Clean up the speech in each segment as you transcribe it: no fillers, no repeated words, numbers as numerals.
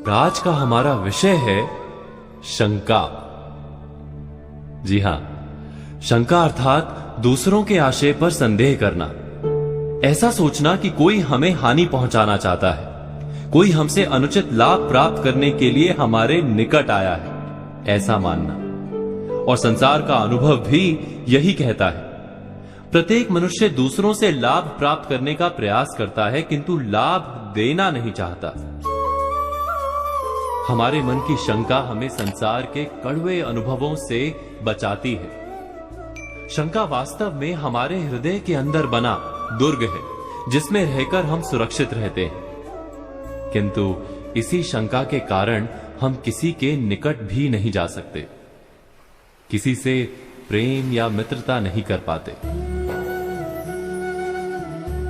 आज का हमारा विषय है शंका। जी हां, शंका अर्थात दूसरों के आशय पर संदेह करना। ऐसा सोचना कि कोई हमें हानि पहुंचाना चाहता है, कोई हमसे अनुचित लाभ प्राप्त करने के लिए हमारे निकट आया है, ऐसा मानना। और संसार का अनुभव भी यही कहता है। प्रत्येक मनुष्य दूसरों से लाभ प्राप्त करने का प्रयास करता है, किंतु लाभ देना नहीं चाहता। हमारे मन की शंका हमें संसार के कड़वे अनुभवों से बचाती है। शंका वास्तव में हमारे हृदय के अंदर बना दुर्ग है, जिसमें रहकर हम सुरक्षित रहते हैं। किंतु इसी शंका के कारण हम किसी के निकट भी नहीं जा सकते, किसी से प्रेम या मित्रता नहीं कर पाते।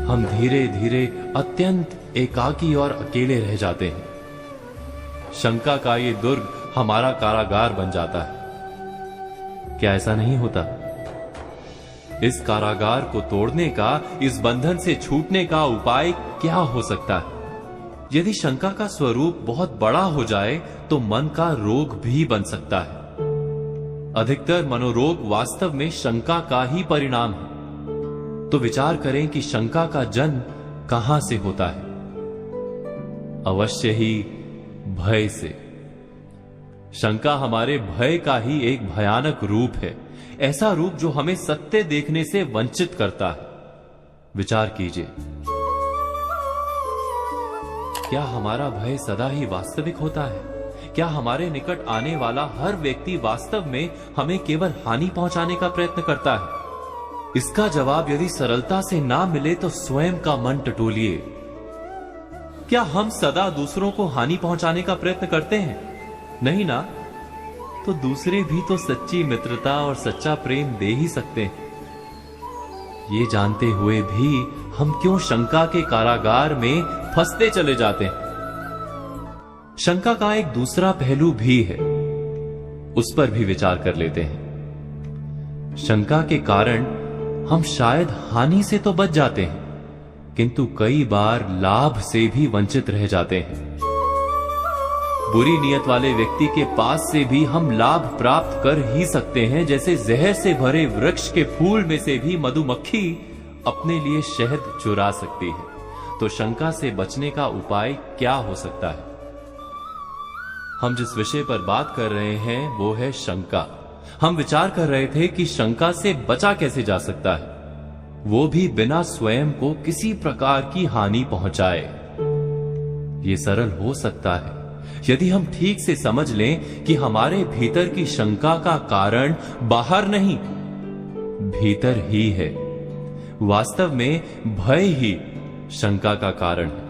हम धीरे धीरे अत्यंत एकाकी और अकेले रह जाते हैं। शंका का ये दुर्ग हमारा कारागार बन जाता है। क्या ऐसा नहीं होता? इस कारागार को तोड़ने का, इस बंधन से छूटने का उपाय क्या हो सकता है? यदि शंका का स्वरूप बहुत बड़ा हो जाए तो मन का रोग भी बन सकता है। अधिकतर मनोरोग वास्तव में शंका का ही परिणाम है। तो विचार करें कि शंका का जन्म कहां से होता है? अवश्य ही भय से। शंका हमारे भय का ही एक भयानक रूप है, ऐसा रूप जो हमें सत्य देखने से वंचित करता है। विचार कीजिए, क्या हमारा भय सदा ही वास्तविक होता है? क्या हमारे निकट आने वाला हर व्यक्ति वास्तव में हमें केवल हानि पहुंचाने का प्रयत्न करता है? इसका जवाब यदि सरलता से ना मिले तो स्वयं का मन टटोलिए। क्या हम सदा दूसरों को हानि पहुंचाने का प्रयत्न करते हैं? नहीं ना? तो दूसरे भी तो सच्ची मित्रता और सच्चा प्रेम दे ही सकते हैं। ये जानते हुए भी हम क्यों शंका के कारागार में फंसते चले जाते हैं? शंका का एक दूसरा पहलू भी है, उस पर भी विचार कर लेते हैं। शंका के कारण हम शायद हानि से तो बच जाते हैं, किंतु कई बार लाभ से भी वंचित रह जाते हैं। बुरी नीयत वाले व्यक्ति के पास से भी हम लाभ प्राप्त कर ही सकते हैं, जैसे जहर से भरे वृक्ष के फूल में से भी मधुमक्खी अपने लिए शहद चुरा सकती है। तो शंका से बचने का उपाय क्या हो सकता है? हम जिस विषय पर बात कर रहे हैं वो है शंका। हम विचार कर रहे थे कि शंका से बचा कैसे जा सकता है, वो भी बिना स्वयं को किसी प्रकार की हानि पहुंचाए। ये सरल हो सकता है यदि हम ठीक से समझ लें कि हमारे भीतर की शंका का कारण बाहर नहीं, भीतर ही है। वास्तव में भय ही शंका का कारण है,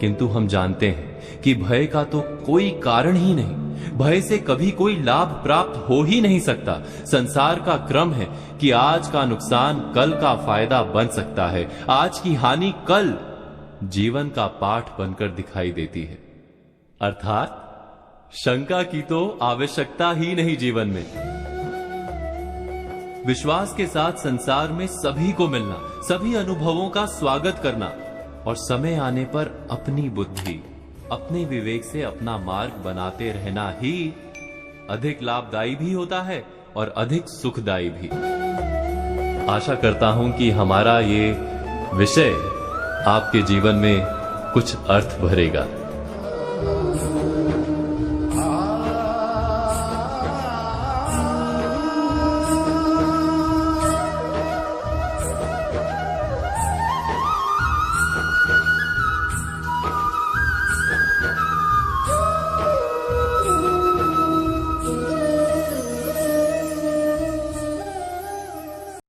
किंतु हम जानते हैं कि भय का तो कोई कारण ही नहीं। भय से कभी कोई लाभ प्राप्त हो ही नहीं सकता। संसार का क्रम है कि आज का नुकसान कल का फायदा बन सकता है, आज की हानि कल जीवन का पाठ बनकर दिखाई देती है। अर्थात शंका की तो आवश्यकता ही नहीं जीवन में। विश्वास के साथ संसार में सभी को मिलना, सभी अनुभवों का स्वागत करना और समय आने पर अपनी बुद्धि, अपने विवेक से अपना मार्ग बनाते रहना ही अधिक लाभदायी भी होता है और अधिक सुखदायी भी। आशा करता हूं कि हमारा ये विषय आपके जीवन में कुछ अर्थ भरेगा।